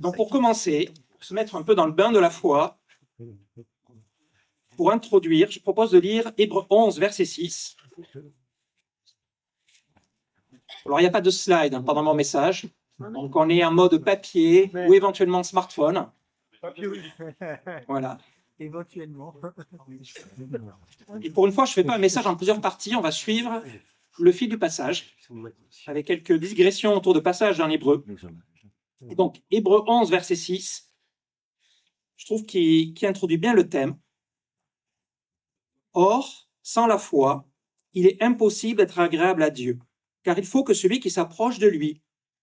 Donc, pour commencer, pour se mettre un peu dans le bain de la foi, pour introduire, je propose de lire Hébreux 11, verset 6. Alors, il n'y a pas de slide pendant mon message. Donc, on est en mode papier ou éventuellement smartphone. Voilà. Éventuellement. Et pour une fois, je ne fais pas un message en plusieurs parties. On va suivre le fil du passage avec quelques digressions autour de passages en hébreu. Et donc, Hébreux 11, verset 6, je trouve qu'il introduit bien le thème. Or, sans la foi, il est impossible d'être agréable à Dieu, car il faut que celui qui s'approche de lui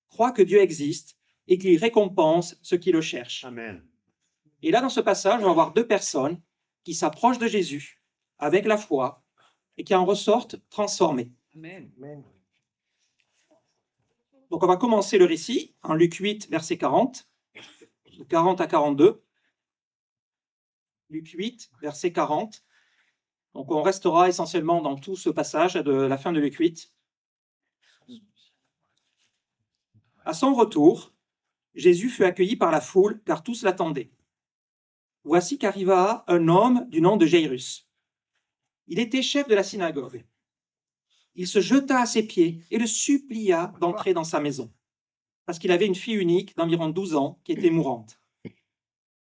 croit que Dieu existe et qu'il récompense ceux qui le cherchent. Amen. Et là, dans ce passage, on va voir deux personnes qui s'approchent de Jésus avec la foi et qui en ressortent transformées. Amen. Donc, on va commencer le récit en Luc 8, verset 40, de 40 à 42. Luc 8, verset 40. Donc, on restera essentiellement dans tout ce passage de la fin de Luc 8. À son retour, Jésus fut accueilli par la foule, car tous l'attendaient. Voici qu'arriva un homme du nom de Jairus. Il était chef de la synagogue. Il se jeta à ses pieds et le supplia d'entrer dans sa maison, parce qu'il avait une fille unique d'environ 12 ans qui était mourante.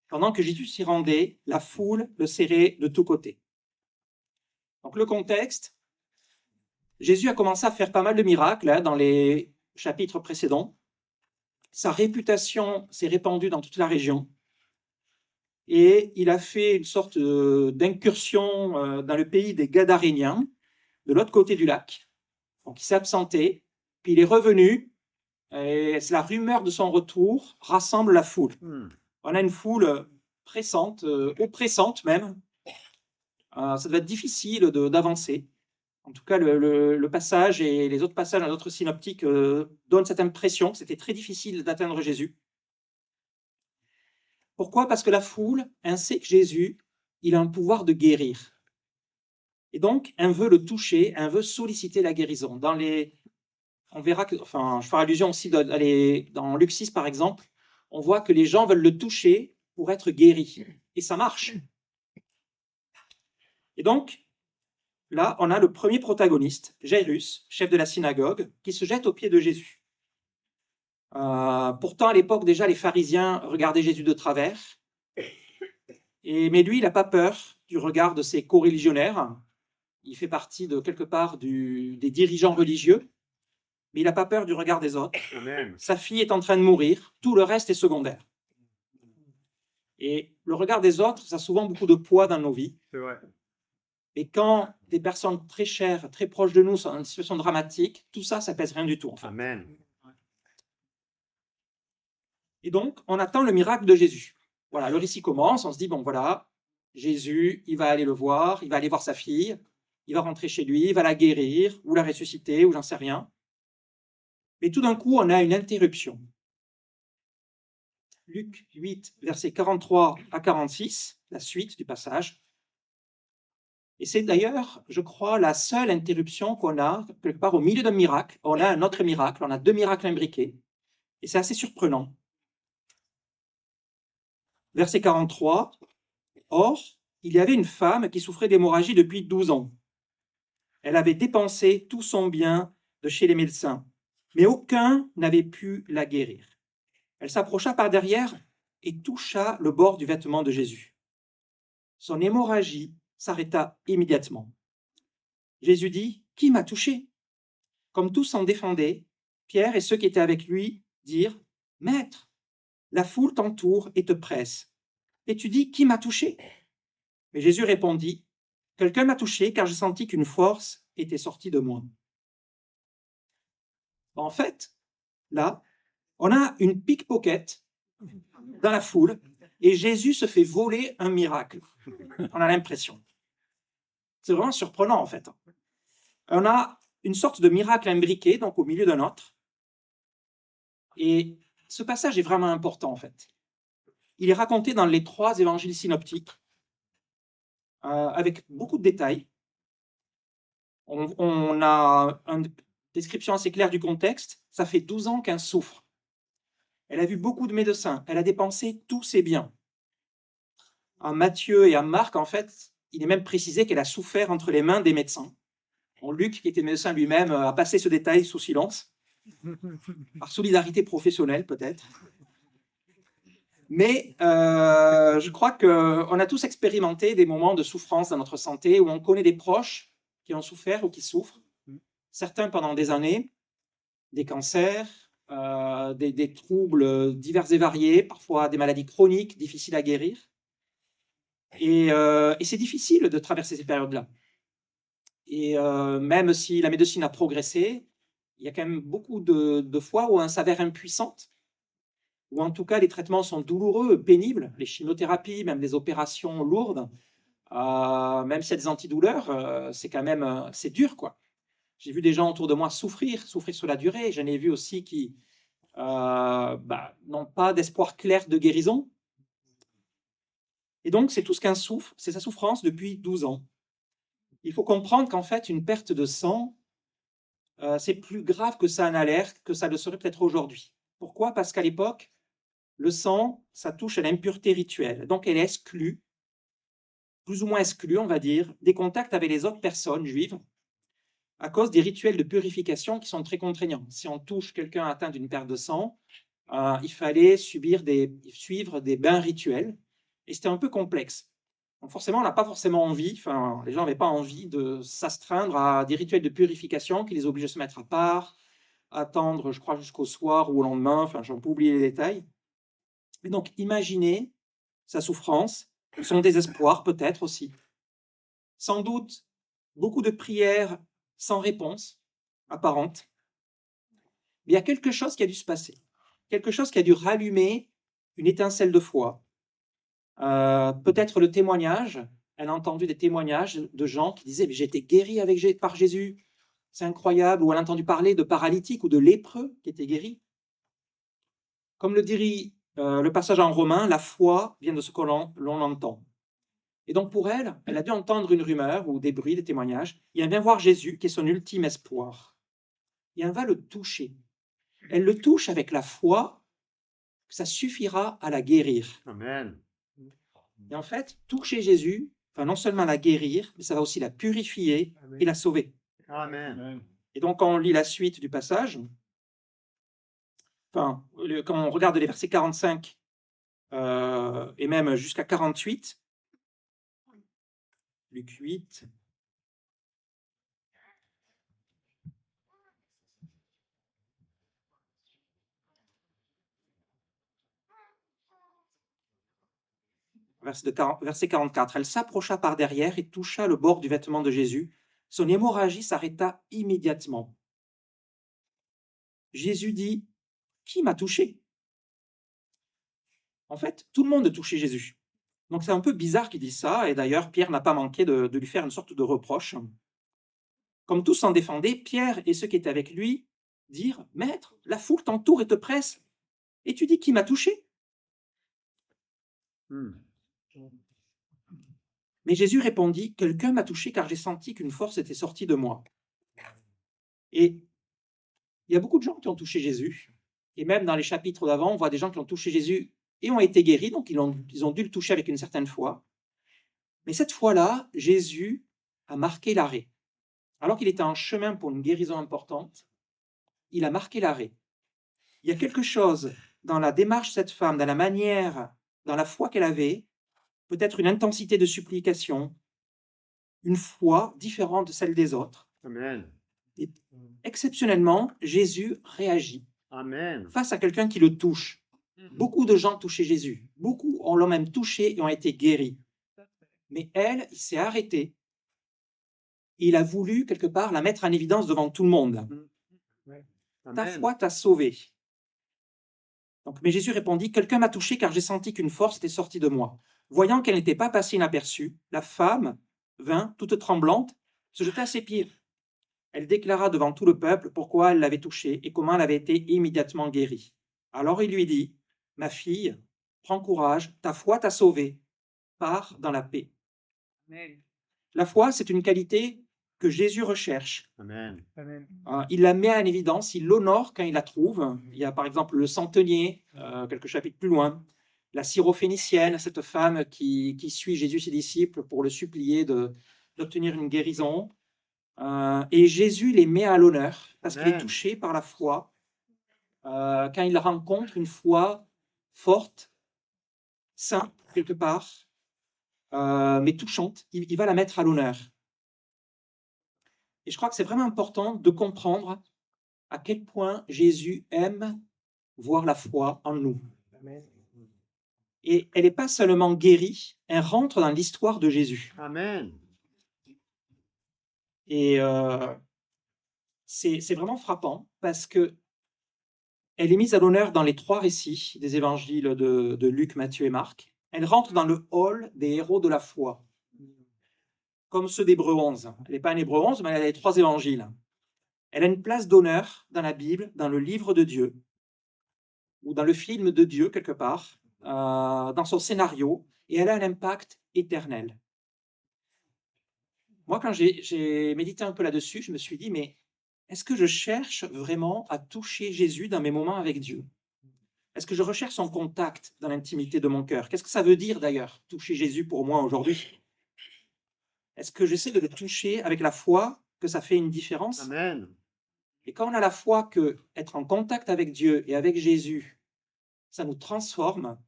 Pendant que Jésus s'y rendait, la foule le serrait de tous côtés. Donc le contexte, Jésus a commencé à faire pas mal de miracles dans les chapitres précédents. Sa réputation s'est répandue dans toute la région. Et il a fait une sorte d'incursion dans le pays des Gadaréniens, de l'autre côté du lac. Donc il s'est absenté, puis il est revenu, et la rumeur de son retour rassemble la foule. On a une foule pressante, oppressante même. Ça devait être difficile d'avancer. En tout cas, le passage et les autres passages dans d'autres synoptiques donnent cette impression que c'était très difficile d'atteindre Jésus. Pourquoi ? Parce que la foule, elle sait que Jésus, il a un pouvoir de guérir. Et donc, elle veut le toucher, elle veut solliciter la guérison. On verra que, enfin, je ferai allusion aussi dans Luc 6, par exemple, on voit que les gens veulent le toucher pour être guéris. Et ça marche. Et donc, là, on a le premier protagoniste, Jairus, chef de la synagogue, qui se jette aux pieds de Jésus. Pourtant, à l'époque, déjà, les pharisiens regardaient Jésus de travers. Mais lui, il n'a pas peur du regard de ses co-religionnaires. Il fait partie de quelque part des dirigeants religieux, mais il n'a pas peur du regard des autres. Amen. Sa fille est en train de mourir, tout le reste est secondaire. Et le regard des autres, ça a souvent beaucoup de poids dans nos vies. C'est vrai. Et quand des personnes très chères, très proches de nous sont dans une situation dramatique, tout ça, ça pèse rien du tout, en fait. Amen. Et donc, on attend le miracle de Jésus. Voilà, le récit commence, on se dit, bon voilà, Jésus, il va aller le voir, il va aller voir sa fille, il va rentrer chez lui, il va la guérir, ou la ressusciter, ou j'en sais rien. Mais tout d'un coup, on a une interruption. Luc 8, versets 43 à 46, la suite du passage. Et c'est d'ailleurs, je crois, la seule interruption qu'on a, quelque part au milieu d'un miracle. On a un autre miracle, on a deux miracles imbriqués. Et c'est assez surprenant. Verset 43. Or, il y avait une femme qui souffrait d'hémorragie depuis 12 ans. Elle avait dépensé tout son bien de chez les médecins, mais aucun n'avait pu la guérir. Elle s'approcha par derrière et toucha le bord du vêtement de Jésus. Son hémorragie s'arrêta immédiatement. Jésus dit, « Qui m'a touché ?» Comme tous s'en défendaient, Pierre et ceux qui étaient avec lui dirent, « Maître, la foule t'entoure et te presse. Et tu dis, qui m'a touché ?» Mais Jésus répondit, « Quelqu'un m'a touché car j'ai senti qu'une force était sortie de moi. » En fait, là, on a une pickpocket dans la foule et Jésus se fait voler un miracle. On a l'impression. C'est vraiment surprenant, en fait. On a une sorte de miracle imbriqué, donc au milieu d'un autre. Et ce passage est vraiment important, en fait. Il est raconté dans les 3 évangiles synoptiques, avec beaucoup de détails. On a une description assez claire du contexte. Ça fait 12 ans qu'elle souffre. Elle a vu beaucoup de médecins. Elle a dépensé tous ses biens. En Matthieu et en Marc, en fait, il est même précisé qu'elle a souffert entre les mains des médecins. Bon, Luc, qui était médecin lui-même, a passé ce détail sous silence, par solidarité professionnelle peut-être. Mais je crois qu'on a tous expérimenté des moments de souffrance dans notre santé où on connaît des proches qui ont souffert ou qui souffrent, certains pendant des années, des cancers, des troubles divers et variés, parfois des maladies chroniques difficiles à guérir. Et c'est difficile de traverser ces périodes-là. Et même si la médecine a progressé, il y a quand même beaucoup de fois où on s'avère impuissante, ou en tout cas les traitements sont douloureux, pénibles, les chimiothérapies, même les opérations lourdes, même s'il y a des antidouleurs, c'est quand même c'est dur, quoi. J'ai vu des gens autour de moi souffrir sur la durée. J'en ai vu aussi qui n'ont pas d'espoir clair de guérison. Et donc, c'est tout ce qu'un souffre, c'est sa souffrance depuis 12 ans. Il faut comprendre qu'en fait, une perte de sang, c'est plus grave que ça en a l'air, que ça le serait peut-être aujourd'hui. Pourquoi? Parce qu'à l'époque, le sang, ça touche à l'impureté rituelle. Donc, elle est exclue, plus ou moins exclue, on va dire, des contacts avec les autres personnes juives à cause des rituels de purification qui sont très contraignants. Si on touche quelqu'un atteint d'une perte de sang, il fallait suivre des bains rituels, et c'était un peu complexe. Donc forcément, on n'a pas forcément envie, enfin, les gens n'avaient pas envie de s'astreindre à des rituels de purification qui les obligeaient à se mettre à part, attendre, je crois, jusqu'au soir ou au lendemain, enfin, j'en peux oublier les détails. Mais donc, imaginez sa souffrance, son désespoir peut-être aussi. Sans doute, beaucoup de prières sans réponse apparente. Mais il y a quelque chose qui a dû se passer, quelque chose qui a dû rallumer une étincelle de foi. Peut-être le témoignage, elle a entendu des témoignages de gens qui disaient « j'ai été guéri par Jésus, c'est incroyable », ou elle a entendu parler de paralytiques ou de lépreux qui étaient guéris. Comme le dit le passage en Romains, la foi vient de ce que l'on entend. Et donc pour elle, elle a dû entendre une rumeur ou des bruits, des témoignages, et elle vient voir Jésus qui est son ultime espoir. Et elle va le toucher. Elle le touche avec la foi que ça suffira à la guérir. Amen. Et en fait, toucher Jésus va non seulement la guérir, mais ça va aussi la purifier et la sauver. Amen. Et donc, quand on lit la suite du passage, quand on regarde les versets 45 et même jusqu'à 48, Luc 8, verset 44, elle s'approcha par derrière et toucha le bord du vêtement de Jésus. Son hémorragie s'arrêta immédiatement. Jésus dit, « Qui m'a touché ?» En fait, tout le monde touchait Jésus. Donc c'est un peu bizarre qu'il dise ça, et d'ailleurs Pierre n'a pas manqué de lui faire une sorte de reproche. Comme tous s'en défendaient, Pierre et ceux qui étaient avec lui dirent, « Maître, la foule t'entoure et te presse, et tu dis qui m'a touché ?» Mais Jésus répondit, « Quelqu'un m'a touché car j'ai senti qu'une force était sortie de moi. » Et il y a beaucoup de gens qui ont touché Jésus, et même dans les chapitres d'avant, on voit des gens qui ont touché Jésus et ont été guéris, donc ils ont dû le toucher avec une certaine foi. Mais cette fois-là, Jésus a marqué l'arrêt. Alors qu'il était en chemin pour une guérison importante, il a marqué l'arrêt. Il y a quelque chose dans la démarche de cette femme, dans la manière, dans la foi qu'elle avait, peut-être une intensité de supplication, une foi différente de celle des autres. Amen. Et exceptionnellement, Jésus réagit Amen. face à quelqu'un qui le touche. Beaucoup de gens touchaient Jésus. Beaucoup l'ont même touché et ont été guéris. Mais elle, il s'est arrêté. Et il a voulu, quelque part, la mettre en évidence devant tout le monde. Ta foi t'a sauvé. Donc, mais Jésus répondit, « Quelqu'un m'a touché car j'ai senti qu'une force était sortie de moi. » Voyant qu'elle n'était pas passée inaperçue, la femme vint, toute tremblante, se jeter à ses pieds. Elle déclara devant tout le peuple pourquoi elle l'avait touché et comment elle avait été immédiatement guérie. Alors il lui dit, « Ma fille, prends courage, ta foi t'a sauvée. Pars dans la paix. » La foi, c'est une qualité que Jésus recherche. Amen. Il la met en évidence, il l'honore quand il la trouve. Il y a par exemple le centenier, quelques chapitres plus loin, la syrophénicienne, cette femme qui suit Jésus et ses disciples pour le supplier d'obtenir une guérison. Et Jésus les met à l'honneur parce qu'il est Amen. touché par la foi. Quand il rencontre une foi forte, simple quelque part, mais touchante, il va la mettre à l'honneur. Et je crois que c'est vraiment important de comprendre à quel point Jésus aime voir la foi en nous. Et elle n'est pas seulement guérie, elle rentre dans l'histoire de Jésus. Amen. Et c'est vraiment frappant parce que elle est mise à l'honneur dans les 3 récits des évangiles de Luc, Matthieu et Marc. Elle rentre dans le hall des héros de la foi, comme ceux d'Hébreux 11. Elle n'est pas un Hébreux 11, mais elle a les 3 évangiles. Elle a une place d'honneur dans la Bible, dans le livre de Dieu, ou dans le film de Dieu, quelque part, dans son scénario, et elle a un impact éternel. Moi, quand j'ai médité un peu là-dessus, je me suis dit, mais est-ce que je cherche vraiment à toucher Jésus dans mes moments avec Dieu? Est-ce que je recherche son contact dans l'intimité de mon cœur? Qu'est-ce que ça veut dire d'ailleurs, toucher Jésus pour moi aujourd'hui? Est-ce que j'essaie de le toucher avec la foi, que ça fait une différence? Amen. Et quand on a la foi que être en contact avec Dieu et avec Jésus, ça nous transforme,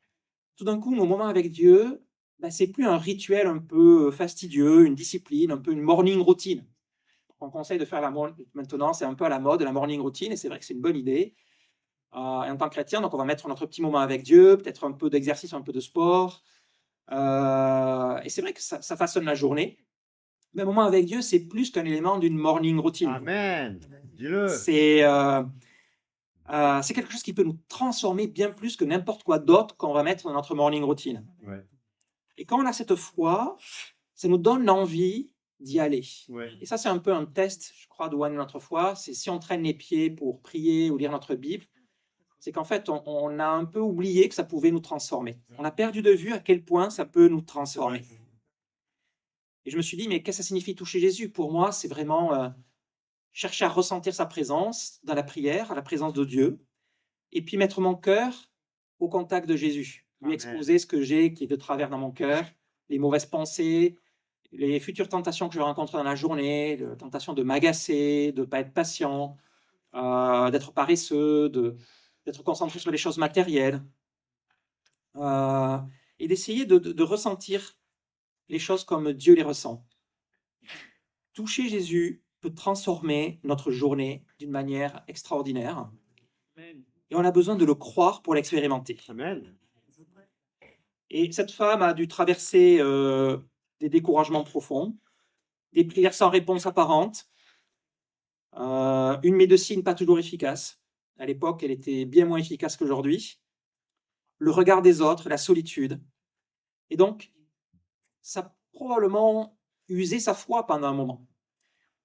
tout d'un coup, nos moments avec Dieu, c'est plus un rituel un peu fastidieux, une discipline, un peu une morning routine. On conseille de faire maintenant, c'est un peu à la mode, la morning routine, et c'est vrai que c'est une bonne idée. Et en tant que chrétien, donc on va mettre notre petit moment avec Dieu, peut-être un peu d'exercice, un peu de sport. Et c'est vrai que ça façonne la journée. Mais un moment avec Dieu, c'est plus qu'un élément d'une morning routine. Amen. Dis-le. C'est quelque chose qui peut nous transformer bien plus que n'importe quoi d'autre qu'on va mettre dans notre morning routine. Ouais. Et quand on a cette foi, ça nous donne l'envie d'y aller. Ouais. Et ça, c'est un peu un test, je crois, de notre foi. C'est si on traîne les pieds pour prier ou lire notre Bible, c'est qu'en fait, on a un peu oublié que ça pouvait nous transformer. On a perdu de vue à quel point ça peut nous transformer. Et je me suis dit, mais qu'est-ce que ça signifie toucher Jésus? Pour moi, c'est vraiment chercher à ressentir sa présence dans la prière, à la présence de Dieu, et puis mettre mon cœur au contact de Jésus, lui exposer ce que j'ai qui est de travers dans mon cœur, les mauvaises pensées, les futures tentations que je vais rencontrer dans la journée, la tentation de m'agacer, de ne pas être patient, d'être paresseux, d'être concentré sur les choses matérielles, et d'essayer de ressentir les choses comme Dieu les ressent. Toucher Jésus peut transformer notre journée d'une manière extraordinaire. Et on a besoin de le croire pour l'expérimenter. Amen. Et cette femme a dû traverser des découragements profonds, des prières sans réponse apparente, une médecine pas toujours efficace. À l'époque, elle était bien moins efficace qu'aujourd'hui. Le regard des autres, la solitude. Et donc, ça a probablement usé sa foi pendant un moment.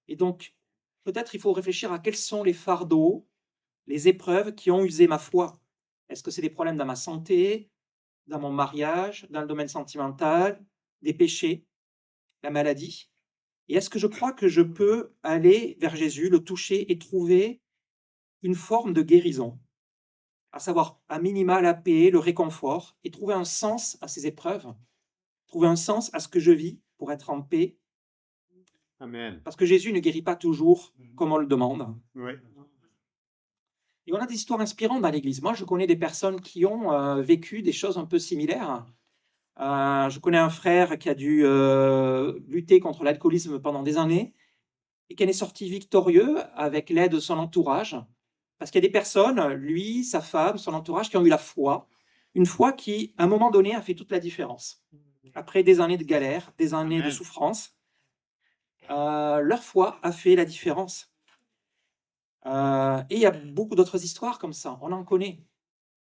Et donc, peut-être il faut réfléchir à quels sont les fardeaux, les épreuves qui ont usé ma foi. Est-ce que c'est des problèmes dans ma santé, dans mon mariage, dans le domaine sentimental, des péchés, la maladie? Et est-ce que je crois que je peux aller vers Jésus, le toucher et trouver une forme de guérison, à savoir à minima la paix, le réconfort, et trouver un sens à ces épreuves, trouver un sens à ce que je vis pour être en paix? Amen. Parce que Jésus ne guérit pas toujours comme on le demande. Ouais. Et on a des histoires inspirantes dans l'Église. Moi, je connais des personnes qui ont vécu des choses un peu similaires. Je connais un frère qui a dû lutter contre l'alcoolisme pendant des années et qui en est sorti victorieux avec l'aide de son entourage. Parce qu'il y a des personnes, lui, sa femme, son entourage, qui ont eu la foi. Une foi qui, à un moment donné, a fait toute la différence. Après des années de galère, des années de souffrance, leur foi a fait la différence. Et il y a beaucoup d'autres histoires comme ça, on en connaît.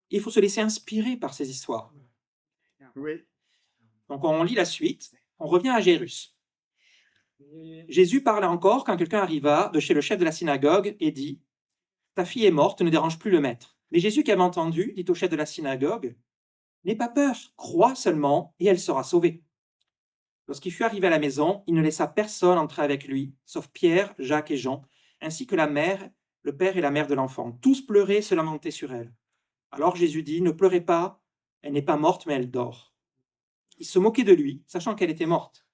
Il faut se laisser inspirer par ces histoires. Oui. Donc on lit la suite, on revient à Jairus. Jésus parla encore quand quelqu'un arriva de chez le chef de la synagogue et dit « Ta fille est morte, ne dérange plus le maître. » Mais Jésus qui avait entendu dit au chef de la synagogue « N'aie pas peur, crois seulement et elle sera sauvée. » Lorsqu'il fut arrivé à la maison, il ne laissa personne entrer avec lui, sauf Pierre, Jacques et Jean, ainsi que la mère, le père et la mère de l'enfant. Tous pleuraient et se lamentaient sur elle. Alors Jésus dit, ne pleurez pas, elle n'est pas morte, mais elle dort. Il se moquait de lui, sachant qu'elle était morte.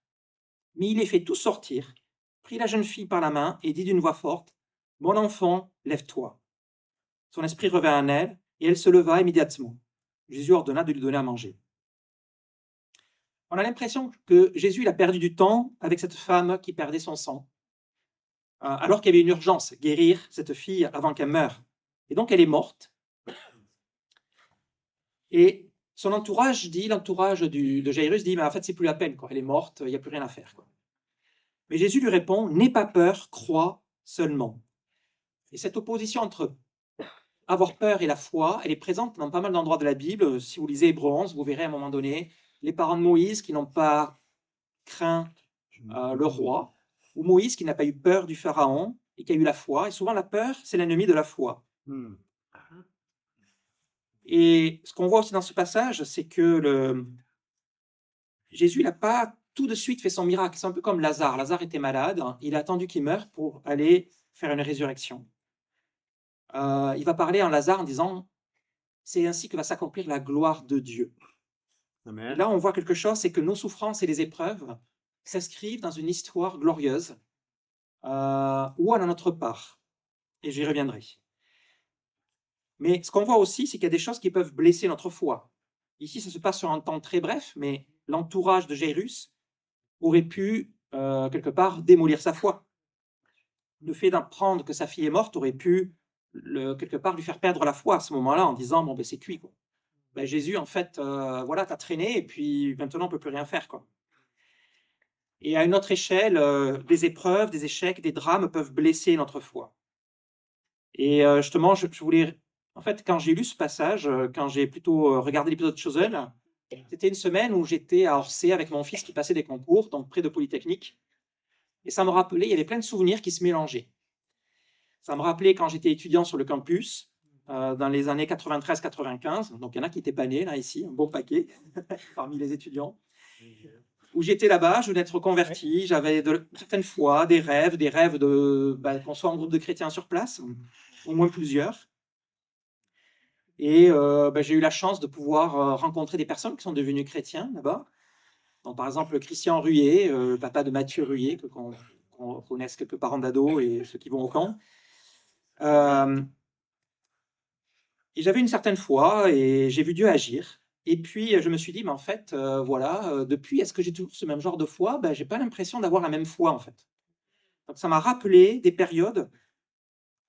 Mais il les fait tous sortir, prit la jeune fille par la main et dit d'une voix forte, mon enfant, lève-toi. Son esprit revint en elle, et elle se leva immédiatement. Jésus ordonna de lui donner à manger. On a l'impression que Jésus il a perdu du temps avec cette femme qui perdait son sang, alors qu'il y avait une urgence, guérir cette fille avant qu'elle meure. Et donc elle est morte. Et son entourage dit, l'entourage de Jairus dit, mais en fait c'est plus la peine, quoi. Elle est morte, il n'y a plus rien à faire, quoi. Mais Jésus lui répond, n'aie pas peur, crois seulement. Et cette opposition entre avoir peur et la foi, elle est présente dans pas mal d'endroits de la Bible. Si vous lisez Hébreux 11, vous verrez à un moment donné les parents de Moïse qui n'ont pas craint le roi, ou Moïse qui n'a pas eu peur du pharaon et qui a eu la foi. Et souvent la peur, c'est l'ennemi de la foi. Et ce qu'on voit aussi dans ce passage, c'est que Jésus n'a pas tout de suite fait son miracle. C'est un peu comme Lazare. Lazare était malade, il a attendu qu'il meure pour aller faire une résurrection. Il va parler en Lazare en disant « c'est ainsi que va s'accomplir la gloire de Dieu ». Et là, on voit quelque chose, c'est que nos souffrances et les épreuves s'inscrivent dans une histoire glorieuse où on a notre part. Et j'y reviendrai. Mais ce qu'on voit aussi, c'est qu'il y a des choses qui peuvent blesser notre foi. Ici, ça se passe sur un temps très bref, mais l'entourage de Jairus aurait pu, quelque part, démolir sa foi. Le fait d'apprendre que sa fille est morte aurait pu, quelque part, lui faire perdre la foi à ce moment-là, en disant, bon, ben, c'est cuit, quoi. Ben, Jésus, en fait, voilà, t'as traîné, et puis maintenant, on ne peut plus rien faire, quoi. Et à une autre échelle, des épreuves, des échecs, des drames peuvent blesser notre foi. Et justement, je voulais... En fait, quand j'ai lu ce passage, quand j'ai plutôt regardé l'épisode de Chosen, c'était une semaine où j'étais à Orsay avec mon fils qui passait des concours, donc près de Polytechnique. Et ça me rappelait, il y avait plein de souvenirs qui se mélangeaient. Ça me rappelait quand j'étais étudiant sur le campus, dans les années 93-95. Donc, il y en a qui étaient pas nés, là, ici, un bon paquet, parmi les étudiants. Où j'étais là-bas, je venais d'être converti, j'avais une certaine foi, des rêves qu'on soit en groupe de chrétiens sur place, au moins plusieurs. Et j'ai eu la chance de pouvoir rencontrer des personnes qui sont devenues chrétiens là-bas. Donc, par exemple, Christian Ruyer, le papa de Mathieu Ruyer, qu'on connaisse quelques parents d'ados et ceux qui vont au camp. Et j'avais une certaine foi et j'ai vu Dieu agir. Et puis, je me suis dit, mais en fait, depuis, est-ce que j'ai toujours ce même genre de foi? Je n'ai pas l'impression d'avoir la même foi, en fait. Donc, ça m'a rappelé des périodes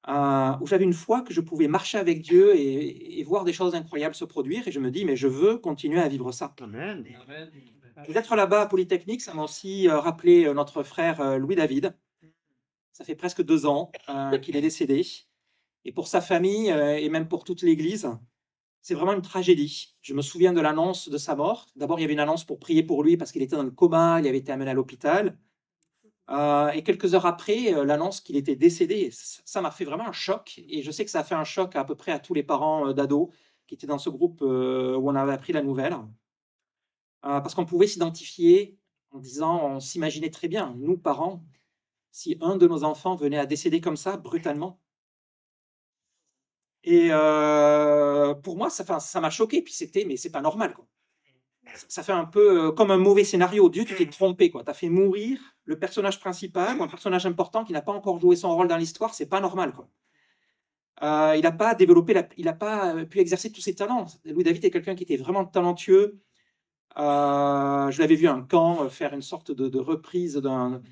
où j'avais une foi que je pouvais marcher avec Dieu et voir des choses incroyables se produire. Et je me dis, mais je veux continuer à vivre ça. Amen. D'être là-bas à Polytechnique, ça m'a aussi rappelé notre frère Louis-David. Ça fait presque 2 ans qu'il est décédé. Et pour sa famille et même pour toute l'Église, c'est vraiment une tragédie. Je me souviens de l'annonce de sa mort. D'abord, il y avait une annonce pour prier pour lui parce qu'il était dans le coma, il avait été amené à l'hôpital. Et quelques heures après, l'annonce qu'il était décédé, ça m'a fait vraiment un choc. Et je sais que ça a fait un choc à peu près à tous les parents d'ados qui étaient dans ce groupe où on avait appris la nouvelle. Parce qu'on pouvait s'identifier en disant, on s'imaginait très bien, nous, parents, si un de nos enfants venait à décéder comme ça, brutalement. Et pour moi, ça m'a choqué. Puis mais c'est pas normal, quoi. Ça fait un peu comme un mauvais scénario. Dieu, tu t'es trompé, quoi. Tu as fait mourir le personnage principal, ou un personnage important qui n'a pas encore joué son rôle dans l'histoire. C'est pas normal, quoi. Il n'a pas développé, il n'a pas pu exercer tous ses talents. Louis-David est quelqu'un qui était vraiment talentueux. Je l'avais vu à un camp faire une sorte de reprise d'un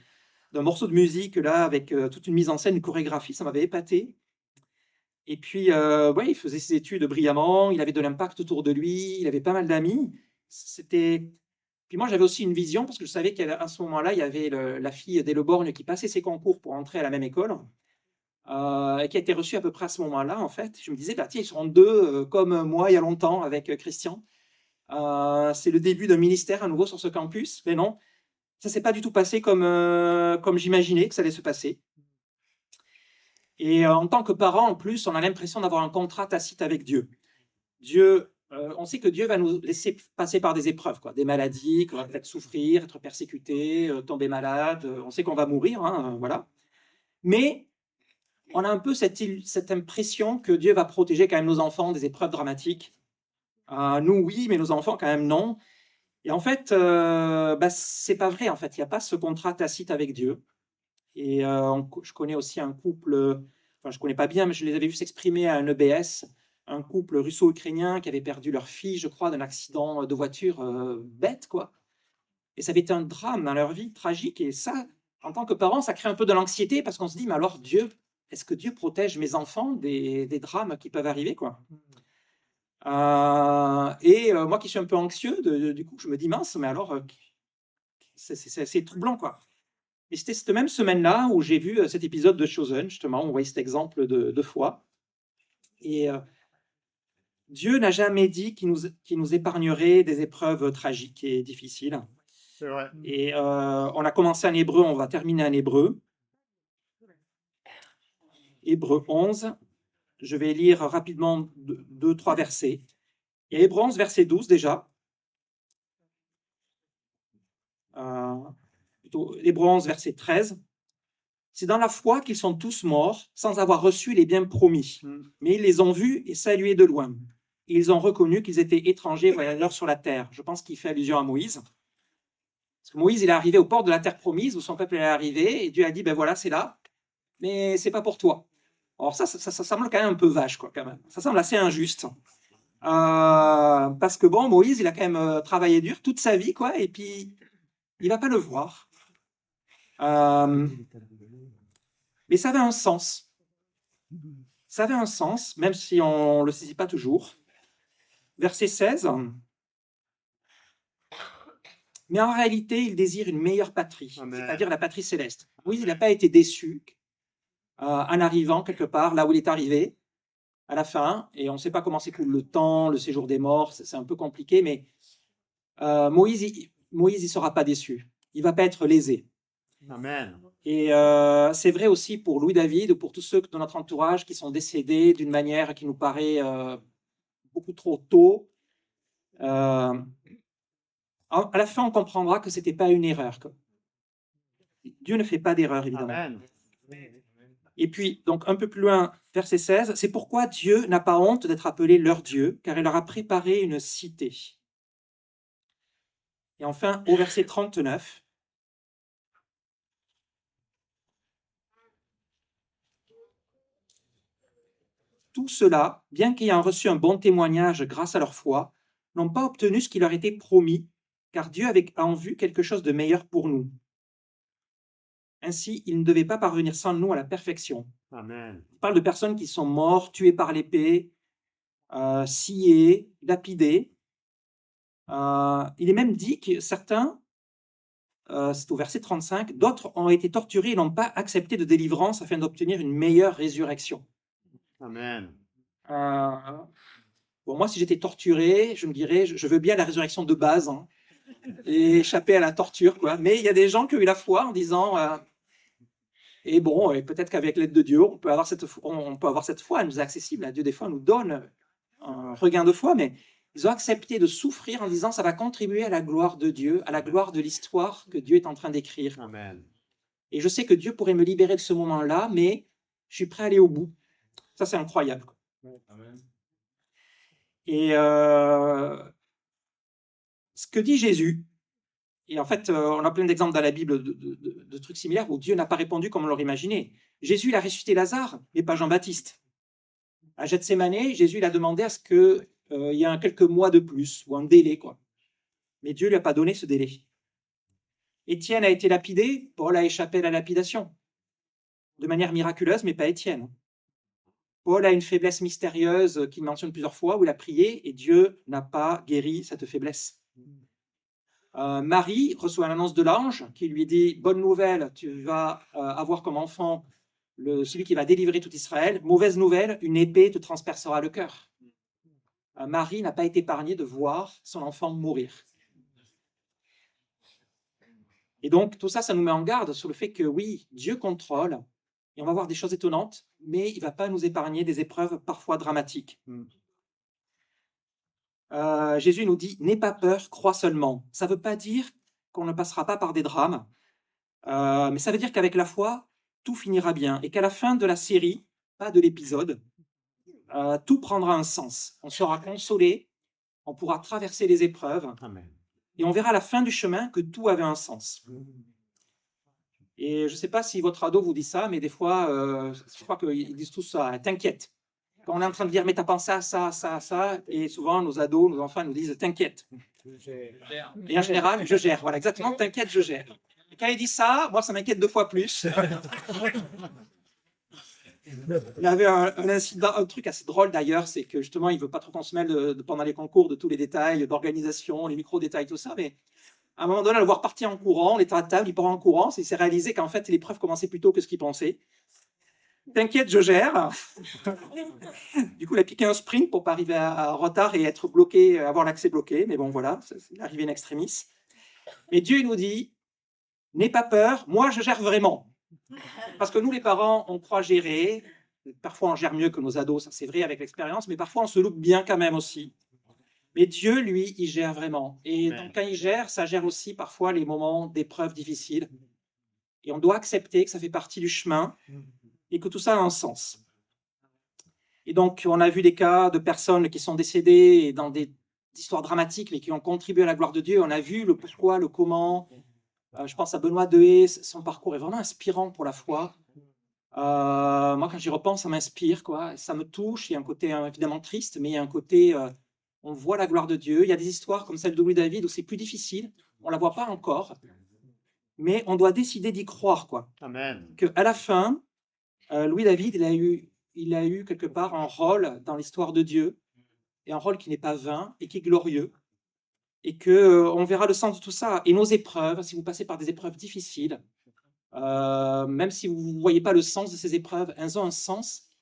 morceau de musique là, avec toute une mise en scène, une chorégraphie. Ça m'avait épaté. Et puis, il faisait ses études brillamment, il avait de l'impact autour de lui, il avait pas mal d'amis. Puis moi, j'avais aussi une vision, parce que je savais qu'à ce moment-là, il y avait la fille d'Elle Borgne qui passait ses concours pour entrer à la même école, et qui a été reçue à peu près à ce moment-là, en fait. Je me disais, tiens, ils seront 2, comme moi, il y a longtemps, avec Christian. C'est le début d'un ministère à nouveau sur ce campus. Mais non, ça ne s'est pas du tout passé comme j'imaginais que ça allait se passer. Et en tant que parent, en plus, on a l'impression d'avoir un contrat tacite avec Dieu. Dieu on sait que Dieu va nous laisser passer par des épreuves, quoi, des maladies, qu'on va peut-être souffrir, être persécuté, tomber malade. On sait qu'on va mourir, hein, voilà. Mais on a un peu cette impression que Dieu va protéger quand même nos enfants des épreuves dramatiques. Nous, oui, mais nos enfants, quand même, non. Et en fait, c'est pas vrai. En fait, il n'y a pas ce contrat tacite avec Dieu. Et je connais aussi un couple, enfin, je connais pas bien, mais je les avais vus s'exprimer à un EBS, un couple russo-ukrainien qui avait perdu leur fille, je crois, d'un accident de voiture bête, quoi. Et ça avait été un drame dans leur vie, tragique. Et ça, en tant que parent, ça crée un peu de l'anxiété parce qu'on se dit, mais alors Dieu, est-ce que Dieu protège mes enfants des drames qui peuvent arriver, quoi? Moi qui suis un peu anxieux, du coup, je me dis, mince, mais alors, c'est troublant, quoi. Et c'était cette même semaine-là où j'ai vu cet épisode de Chosen, justement, où on voyait cet exemple de foi. Et Dieu n'a jamais dit qu'il nous épargnerait des épreuves tragiques et difficiles. C'est vrai. Et on a commencé en hébreu, on va terminer en hébreu. Hébreu 11. Je vais lire rapidement 2-3 versets. Il y a Hébreu 11, verset 12 déjà. Plutôt Hébreu 11, verset 13. C'est dans la foi qu'ils sont tous morts sans avoir reçu les biens promis. Mais ils les ont vus et salués de loin. Et ils ont reconnu qu'ils étaient étrangers voyageurs sur la terre. Je pense qu'il fait allusion à Moïse. Parce que Moïse, il est arrivé aux portes de la terre promise où son peuple est arrivé et Dieu a dit, ben voilà, c'est là, mais c'est pas pour toi. Alors ça semble quand même un peu vache, quoi, quand même. Ça semble assez injuste. Parce que bon, Moïse, il a quand même travaillé dur toute sa vie, quoi, et puis il va pas le voir. Mais ça avait un sens. Ça avait un sens, même si on ne le saisit pas toujours. Verset 16. Mais en réalité, il désire une meilleure patrie, c'est-à-dire la patrie céleste. Moïse, il n'a pas été déçu en arrivant quelque part, là où il est arrivé, à la fin, et on ne sait pas comment s'écoule le temps, le séjour des morts, c'est un peu compliqué, mais Moïse, il ne sera pas déçu. Il ne va pas être lésé. Amen. Et c'est vrai aussi pour Louis David ou pour tous ceux de notre entourage qui sont décédés d'une manière qui nous paraît beaucoup trop tôt. À la fin, on comprendra que ce n'était pas une erreur. Dieu ne fait pas d'erreur, évidemment. Amen. Et puis, donc un peu plus loin, verset 16, c'est pourquoi Dieu n'a pas honte d'être appelé leur Dieu, car il leur a préparé une cité. Et enfin, au verset 39, tout cela, bien qu'ayant reçu un bon témoignage grâce à leur foi, n'ont pas obtenu ce qui leur était promis, car Dieu avait en vue quelque chose de meilleur pour nous. Ainsi, ils ne devaient pas parvenir sans nous à la perfection. Amen. Il parle de personnes qui sont mortes, tuées par l'épée, sciées, lapidées. Il est même dit que certains, c'est au verset 35, d'autres ont été torturés et n'ont pas accepté de délivrance afin d'obtenir une meilleure résurrection. Amen. Bon, moi, si j'étais torturé, je me dirais, je veux bien la résurrection de base, hein, et échapper à la torture, quoi. Mais il y a des gens qui ont eu la foi en disant, et bon, et peut-être qu'avec l'aide de Dieu, on peut avoir cette foi, elle nous est accessible. Dieu, des fois, nous donne un regain de foi, mais ils ont accepté de souffrir en disant, ça va contribuer à la gloire de Dieu, à la gloire de l'histoire que Dieu est en train d'écrire. Amen. Et je sais que Dieu pourrait me libérer de ce moment-là, mais je suis prêt à aller au bout. Ça, c'est incroyable, quoi. Amen. Et ce que dit Jésus, et en fait, on a plein d'exemples dans la Bible de trucs similaires où Dieu n'a pas répondu comme on l'aurait imaginé. Jésus, il a ressuscité Lazare, mais pas Jean-Baptiste. À Gethsémanée, Jésus, il a demandé à ce qu'il y ait quelques mois de plus, ou un délai, quoi. Mais Dieu ne lui a pas donné ce délai. Étienne a été lapidé, Paul a échappé à la lapidation. De manière miraculeuse, mais pas Étienne. Paul a une faiblesse mystérieuse qu'il mentionne plusieurs fois, où il a prié, et Dieu n'a pas guéri cette faiblesse. Marie reçoit l'annonce de l'ange qui lui dit « Bonne nouvelle, tu vas avoir comme enfant celui qui va délivrer tout Israël. Mauvaise nouvelle, une épée te transpercera le cœur. » Marie n'a pas été épargnée de voir son enfant mourir. Et donc, tout ça, ça nous met en garde sur le fait que oui, Dieu contrôle, et on va voir des choses étonnantes, mais il ne va pas nous épargner des épreuves parfois dramatiques. Jésus nous dit « N'aie pas peur, crois seulement ». Ça ne veut pas dire qu'on ne passera pas par des drames, mais ça veut dire qu'avec la foi, tout finira bien et qu'à la fin de la série, pas de l'épisode, tout prendra un sens. On sera consolé, on pourra traverser les épreuves Amen. et on verra à la fin du chemin que tout avait un sens. Et je ne sais pas si votre ado vous dit ça, mais des fois, je crois qu'ils disent tous ça, t'inquiète. Quand on est en train de dire, mais t'as pensé à ça, ça, ça, et souvent nos ados, nos enfants nous disent, t'inquiète. Et en général, je gère. Voilà, exactement, t'inquiète, je gère. Et quand ils disent ça, moi, ça m'inquiète 2 fois plus. Il y avait un incident, un truc assez drôle d'ailleurs, c'est que justement, il ne veut pas trop qu'on se mêle pendant les concours de tous les détails d'organisation, les micro-détails, tout ça, mais à un moment donné, à le voir partir en courant, on était à table, il part en courant, il s'est réalisé qu'en fait, l'épreuve commençait plus tôt que ce qu'il pensait. T'inquiète, je gère. Du coup, il a piqué un sprint pour pas arriver en retard et être bloqué, avoir l'accès bloqué. Mais bon, voilà, c'est arrivé in extremis. Mais Dieu il nous dit, n'aie pas peur, moi je gère vraiment. Parce que nous, les parents, on croit gérer. Parfois, on gère mieux que nos ados, ça c'est vrai avec l'expérience, mais parfois, on se loupe bien quand même aussi. Mais Dieu, lui, il gère vraiment. Et donc, quand il gère, ça gère aussi parfois les moments d'épreuves difficiles. Et on doit accepter que ça fait partie du chemin et que tout ça a un sens. Et donc, on a vu des cas de personnes qui sont décédées dans des histoires dramatiques, mais qui ont contribué à la gloire de Dieu. On a vu le pourquoi, le comment. Je pense à Benoît Dehé, son parcours est vraiment inspirant pour la foi. Moi, quand j'y repense, ça m'inspire, quoi. Ça me touche. Il y a un côté évidemment triste, mais il y a un côté, on voit la gloire de Dieu. Il y a des histoires comme celle de Louis David où c'est plus difficile. On ne la voit pas encore, mais on doit décider d'y croire, quoi. Amen. Qu'à la fin, Louis David, il a eu quelque part un rôle dans l'histoire de Dieu, et un rôle qui n'est pas vain et qui est glorieux, et qu'on verra le sens de tout ça. Et nos épreuves, si vous passez par des épreuves difficiles, même si vous ne voyez pas le sens de ces épreuves, elles ont un sens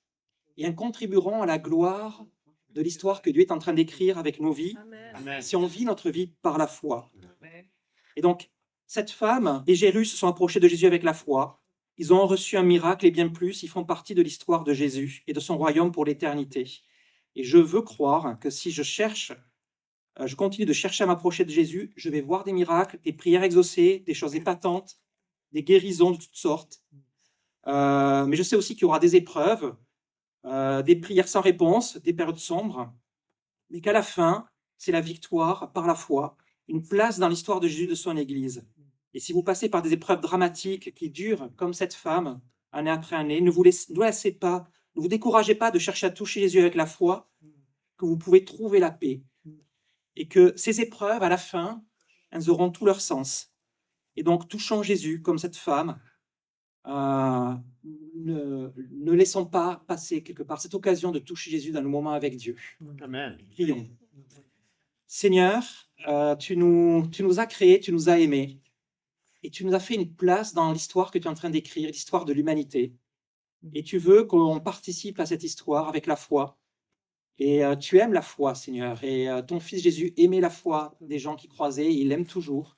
et elles contribueront à la gloire de l'histoire que Dieu est en train d'écrire avec nos vies, Amen. si on vit notre vie par la foi. Et donc, cette femme et Jairus se sont approchés de Jésus avec la foi. Ils ont reçu un miracle et bien plus, ils font partie de l'histoire de Jésus et de son royaume pour l'éternité. Et je veux croire que si je continue de chercher à m'approcher de Jésus, je vais voir des miracles, des prières exaucées, des choses épatantes, des guérisons de toutes sortes. Mais je sais aussi qu'il y aura des épreuves, des prières sans réponse, des périodes sombres, mais qu'à la fin, c'est la victoire par la foi, une place dans l'histoire de Jésus de son Église. Et si vous passez par des épreuves dramatiques qui durent, comme cette femme, année après année, ne vous laissez pas, ne vous découragez pas de chercher à toucher Jésus avec la foi, que vous pouvez trouver la paix. Et que ces épreuves, à la fin, elles auront tout leur sens. Et donc, touchons Jésus comme cette femme. Ne laissons pas passer quelque part cette occasion de toucher Jésus dans le moment avec Dieu. Amen. Prions. Seigneur, tu nous as créés, tu nous as aimés. Et tu nous as fait une place dans l'histoire que tu es en train d'écrire, l'histoire de l'humanité. Et tu veux qu'on participe à cette histoire avec la foi. Et tu aimes la foi, Seigneur. Et ton Fils Jésus aimait la foi des gens qui croisaient, il l'aime toujours.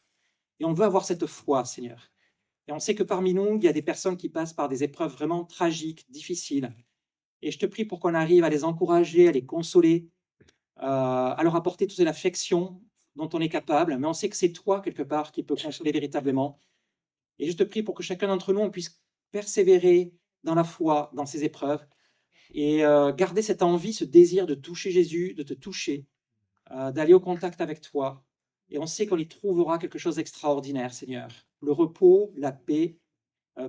Et on veut avoir cette foi, Seigneur. Et on sait que parmi nous, il y a des personnes qui passent par des épreuves vraiment tragiques, difficiles. Et je te prie pour qu'on arrive à les encourager, à les consoler, à leur apporter toute l'affection dont on est capable. Mais on sait que c'est toi, quelque part, qui peux consoler véritablement. Et je te prie pour que chacun d'entre nous, on puisse persévérer dans la foi, dans ces épreuves, et garder cette envie, ce désir de toucher Jésus, de te toucher, d'aller au contact avec toi. Et on sait qu'on y trouvera quelque chose d'extraordinaire, Seigneur. Le repos, la paix,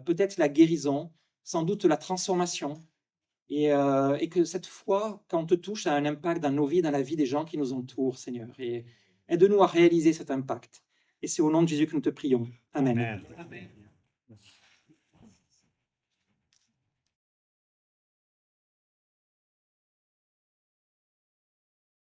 peut-être la guérison, sans doute la transformation. Et que cette foi, quand on te touche, ça a un impact dans nos vies, dans la vie des gens qui nous entourent, Seigneur. Et aide-nous à réaliser cet impact. Et c'est au nom de Jésus que nous te prions. Amen. Amen. Amen.